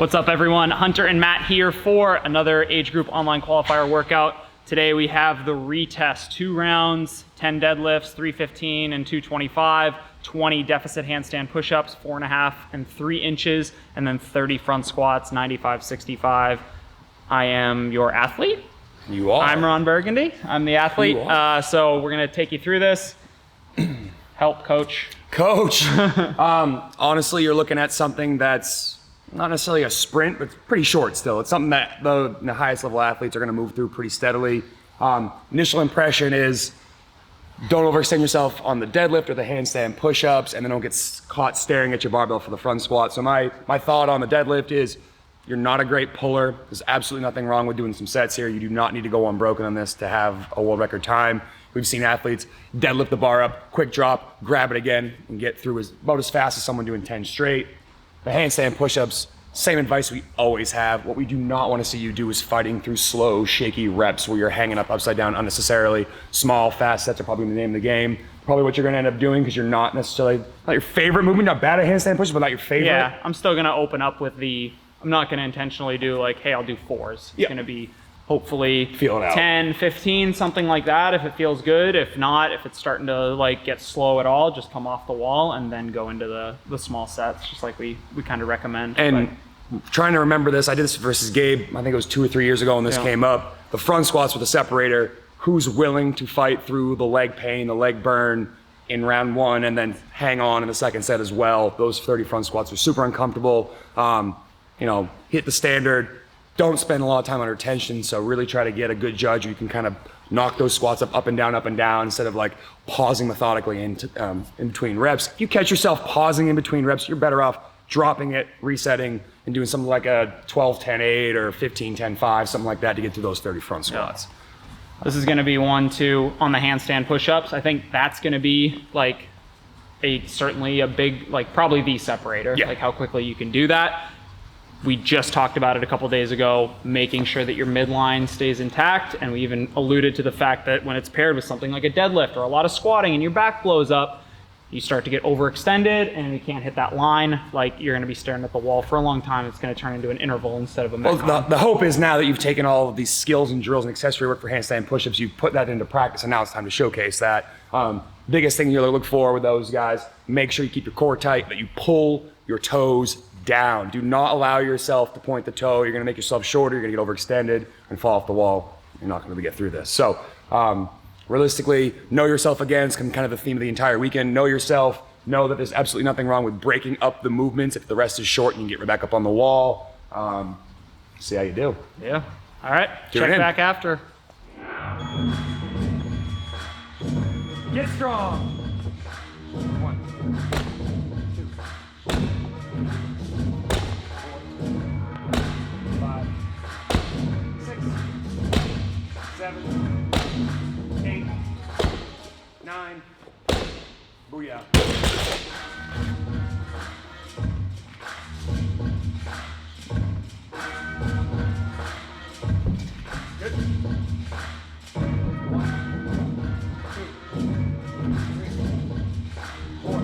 What's up everyone? Hunter and Matt here for another age group online qualifier workout. Today we have the retest, 2 rounds, 10 deadlifts, 315 and 225, 20 deficit handstand push-ups, 4.5 and 3 inches, and then 30 front squats, 95, 65. I am your athlete. You are. I'm Ron Burgundy. I'm the athlete. So we're gonna take you through this. Help, coach. Coach. Honestly, you're looking at something that's not necessarily a sprint, but it's pretty short still. It's something that the highest level athletes are gonna move through pretty steadily. Initial impression is don't overextend yourself on the deadlift or the handstand push-ups, and then don't get caught staring at your barbell for the front squat. So my thought on the deadlift is you're not a great puller. There's absolutely nothing wrong with doing some sets here. You do not need to go unbroken on this to have a world record time. We've seen athletes deadlift the bar up, quick drop, grab it again, and get through about as fast as someone doing 10 straight. The handstand push-ups, same advice we always have. What we do not want to see you do is fighting through slow, shaky reps where you're hanging up upside down unnecessarily. Small, fast sets are probably the name of the game. Probably what you're going to end up doing because you're not necessarily, not your favorite movement, not bad at handstand push-ups, but not your favorite. Yeah, I'm still going to open up with I'm not going to intentionally do like, hey, I'll do 4s. It's going to be hopefully feel it out. 10, 15, something like that if it feels good. If not, if it's starting to like get slow at all, just come off the wall and then go into the small sets, just like we kind of recommend. And trying to remember this, I did this versus Gabe, I think it was 2 or 3 years ago when this came up. The front squats with a separator, who's willing to fight through the leg pain, the leg burn in round 1 and then hang on in the second set as well. Those 30 front squats are super uncomfortable. You know, hit the standard. Don't spend a lot of time under tension, so really try to get a good judge. You can kind of knock those squats up and down, instead of like pausing methodically in between reps. If you catch yourself pausing in between reps, you're better off dropping it, resetting, and doing something like a 12-10-8 or 15-10-5, something like that to get through those 30 front squats. Yeah. This is gonna be 1-2 on the handstand push-ups. I think that's gonna be like certainly a big, like probably the separator, like how quickly you can do that. We just talked about it a couple days ago, making sure that your midline stays intact. And we even alluded to the fact that when it's paired with something like a deadlift or a lot of squatting and your back blows up, you start to get overextended and you can't hit that line. Like you're gonna be staring at the wall for a long time. It's gonna turn into an interval instead of a midline. Well, the hope is now that you've taken all of these skills and drills and accessory work for handstand push-ups, you've put that into practice and now it's time to showcase that. Biggest thing you'll look for with those guys, make sure you keep your core tight, that you pull your toes down. Do not allow yourself to point the toe. You're gonna make yourself shorter, you're gonna get overextended and fall off the wall. You're not gonna be able to get through this. So realistically, know yourself again. It's kind of the theme of the entire weekend. Know yourself, know that there's absolutely nothing wrong with breaking up the movements. If the rest is short, you can get right back up on the wall. See how you do. Yeah, all right, check back after. Get strong. 1, 2, 5, 6, 7, 8, 9. Booyah. Good. 1, 2, 3, 4,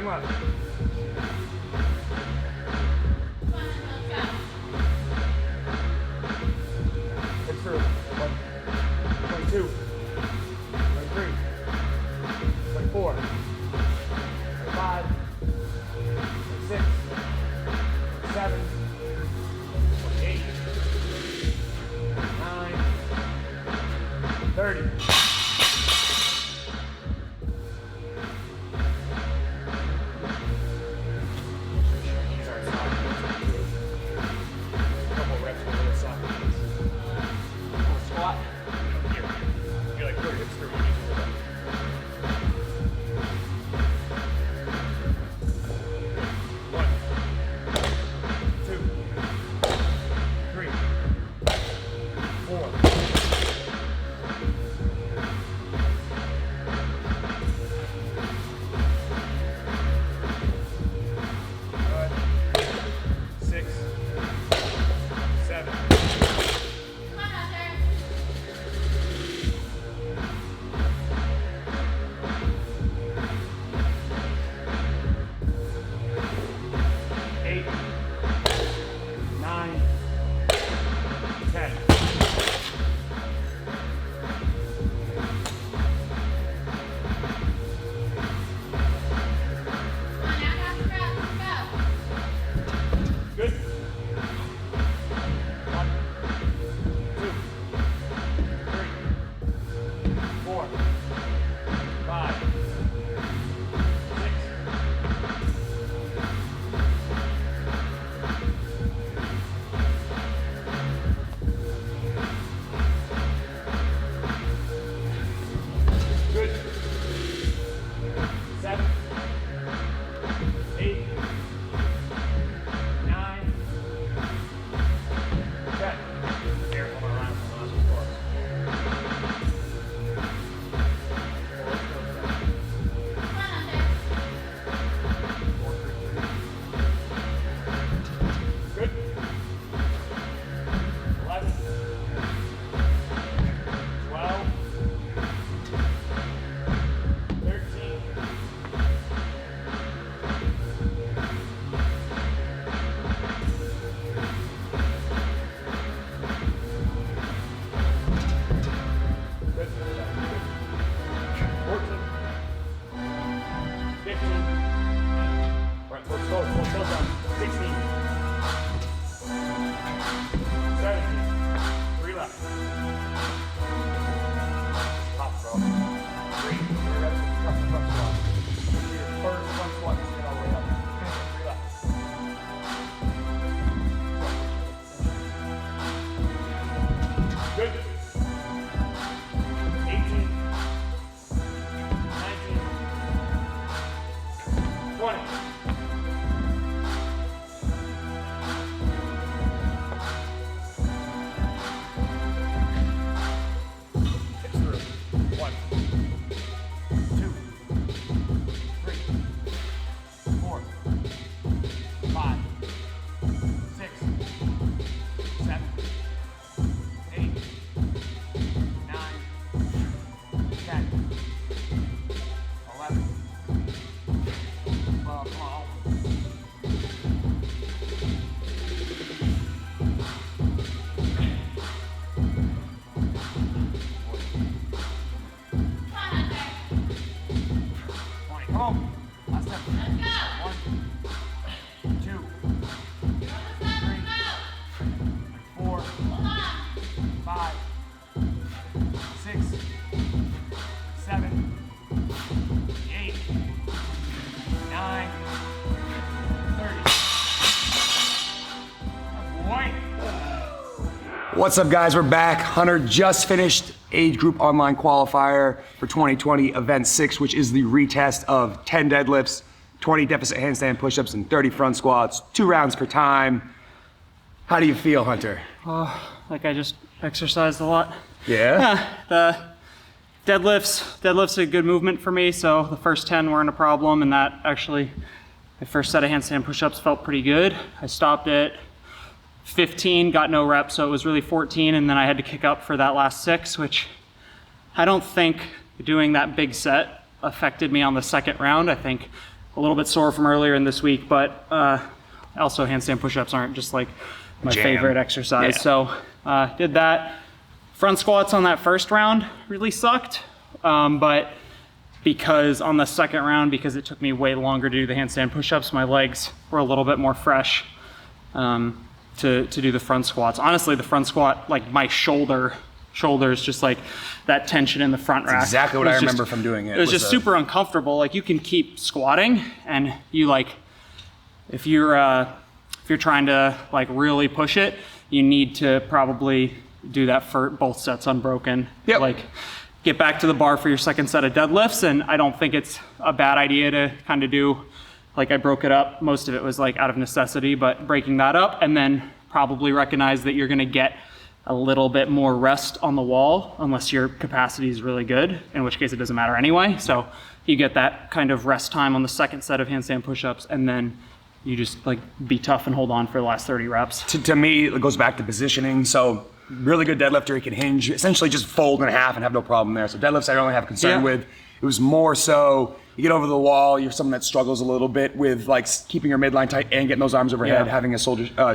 Bang left. It's through. 22. 23. 24. 25. 26. 27. 28. 9. 30. What's up, guys? We're back. Hunter just finished age group online qualifier for 2020 event 6, which is the retest of 10 deadlifts, 20 deficit handstand push-ups, and 30 front squats, 2 rounds per time. How do you feel, Hunter? Like I just exercised a lot. Yeah? The deadlifts a good movement for me, so the first 10 weren't a problem, and that actually, the first set of handstand push-ups felt pretty good. I stopped at 15, got no reps, so it was really 14, and then I had to kick up for that last 6, which I don't think doing that big set affected me on the second round. I think a little bit sore from earlier in this week, but also handstand push-ups aren't just like my favorite exercise. So did that. Front squats on that first round really sucked, but because on the second round, because it took me way longer to do the handstand push-ups, my legs were a little bit more fresh to do the front squats. Honestly, the front squat, like my shoulders, just like that tension in the front rack. Exactly what I remember from doing it. It was just super uncomfortable. Like you can keep squatting, and you like, if you're trying to like really push it, you need to probably do that for both sets unbroken. Yep. Like get back to the bar for your second set of deadlifts, and I don't think it's a bad idea to kind of do, like I broke it up. Most of it was like out of necessity, but breaking that up, and then probably recognize that you're gonna get a little bit more rest on the wall unless your capacity is really good, in which case it doesn't matter anyway. So you get that kind of rest time on the second set of handstand push-ups, and then you just like be tough and hold on for the last 30 reps. To me, it goes back to positioning. So really good deadlifter, he can hinge, essentially just fold in half and have no problem there. So deadlifts I don't really have concern with. It was more so you get over the wall, you're someone that struggles a little bit with like keeping your midline tight and getting those arms overhead, having a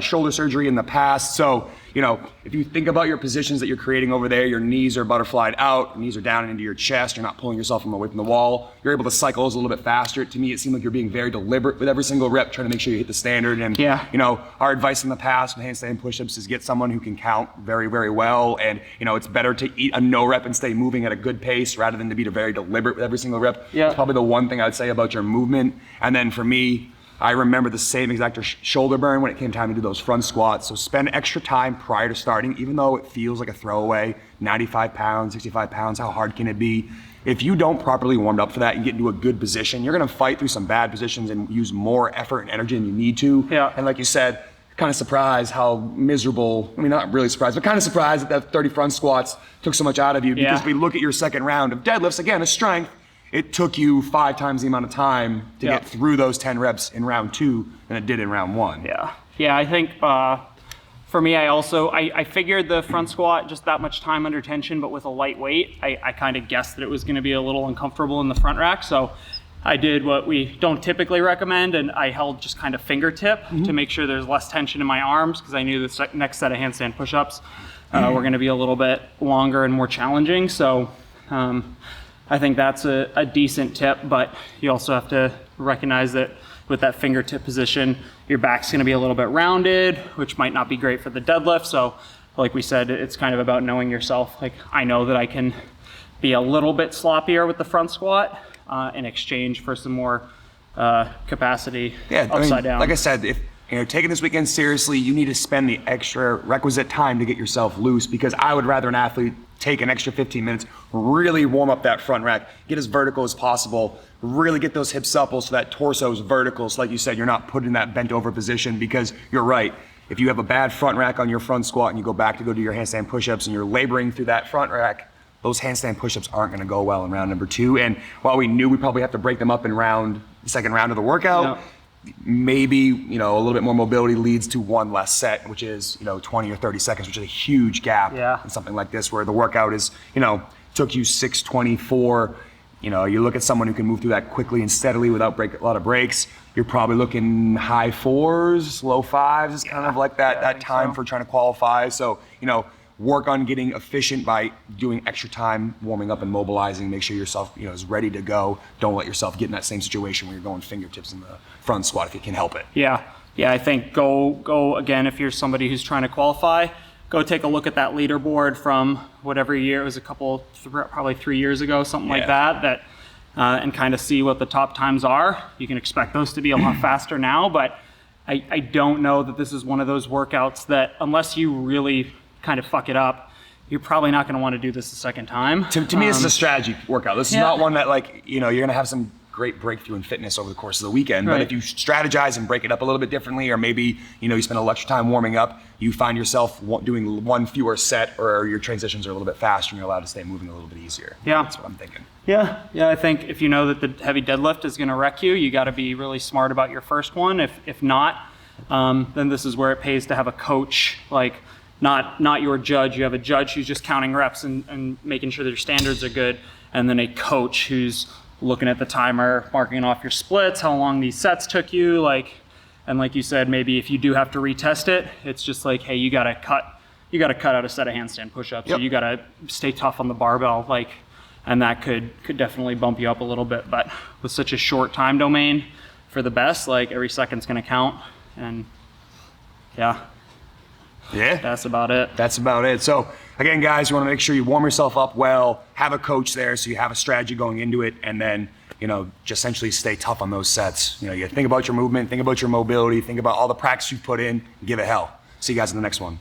shoulder surgery in the past. So, you know, if you think about your positions that you're creating over there, your knees are butterflied out, your knees are down and into your chest, you're not pulling yourself from away from the wall, you're able to cycle those a little bit faster. To me, it seemed like you're being very deliberate with every single rep, trying to make sure you hit the standard. And, you know, our advice in the past with handstand push-ups is get someone who can count very, very well. And, you know, it's better to eat a no rep and stay moving at a good pace rather than to be very deliberate with every single rep. It's probably the one thing I'd say about your movement. And then for me, I remember the same exact shoulder burn when it came time to do those front squats. So spend extra time prior to starting, even though it feels like a throwaway, 95 pounds, 65 pounds, how hard can it be? If you don't properly warm up for that and get into a good position, you're gonna fight through some bad positions and use more effort and energy than you need to. And like you said, kind of surprised how miserable, I mean, not really surprised, but kind of surprised that 30 front squats took so much out of you, because if we look at your second round of deadlifts, again, a strength, it took you 5 times the amount of time to get through those 10 reps in round 2 than it did in round 1. Yeah, I think for me, I figured the front squat, just that much time under tension, but with a light weight, I kind of guessed that it was gonna be a little uncomfortable in the front rack. So I did what we don't typically recommend, and I held just kind of fingertip to make sure there's less tension in my arms, because I knew the next set of handstand push-ups were gonna be a little bit longer and more challenging. So I think that's a decent tip, but you also have to recognize that with that fingertip position, your back's gonna be a little bit rounded, which might not be great for the deadlift. So like we said, it's kind of about knowing yourself. Like I know that I can be a little bit sloppier with the front squat in exchange for some more capacity upside down. Like I said, if you're taking this weekend seriously, you need to spend the extra requisite time to get yourself loose, because I would rather an athlete take an extra 15 minutes, really warm up that front rack, get as vertical as possible, really get those hips supple so that torso is vertical. So like you said, you're not put in that bent over position, because you're right. If you have a bad front rack on your front squat and you go back to go do your handstand push-ups and you're laboring through that front rack, those handstand push-ups aren't gonna go well in round number 2. And while we knew we probably have to break them up in the second round of the workout, maybe, you know, a little bit more mobility leads to one less set, which is, you know, 20 or 30 seconds, which is a huge gap in something like this, where the workout is, you know, took you 6:24. You know, you look at someone who can move through that quickly and steadily without a lot of breaks, you're probably looking high 4s, low 5s. It's kind of like that time for trying to qualify. So, you know, work on getting efficient by doing extra time warming up and mobilizing. Make sure yourself, you know, is ready to go. Don't let yourself get in that same situation where you're going fingertips in the front squat if you can help it. Yeah, I think go again, if you're somebody who's trying to qualify, go take a look at that leaderboard from whatever year. It was probably 3 years ago, something like that, and kind of see what the top times are. You can expect those to be a lot faster now, but I don't know that this is one of those workouts that, unless you really kind of fuck it up, you're probably not going to want to do this a second time. To me, this is a strategy workout. This is not one that, like, you know, you're going to have some great breakthrough in fitness over the course of the weekend. But if you strategize and break it up a little bit differently, or maybe, you know, you spend a little extra time warming up, you find yourself doing one fewer set, or your transitions are a little bit faster and you're allowed to stay moving a little bit easier. That's what I'm thinking. Yeah, I think if you know that the heavy deadlift is going to wreck you, you got to be really smart about your first one. If not, then this is where it pays to have a coach, like, not your judge. You have a judge who's just counting reps and making sure that your standards are good, and then a coach who's looking at the timer, marking off your splits, how long these sets took you, like, and like you said, maybe if you do have to retest it, it's just like, hey, you gotta cut out a set of handstand push-ups. Yep. So you gotta stay tough on the barbell, like, and that could definitely bump you up a little bit. But with such a short time domain for the best, like every second's gonna count. And yeah, that's about it. That's about it. So again, guys, you want to make sure you warm yourself up well, have a coach there so you have a strategy going into it, and then, just essentially stay tough on those sets. You think about your movement, think about your mobility, think about all the practice you've put in, give it hell. See you guys in the next one.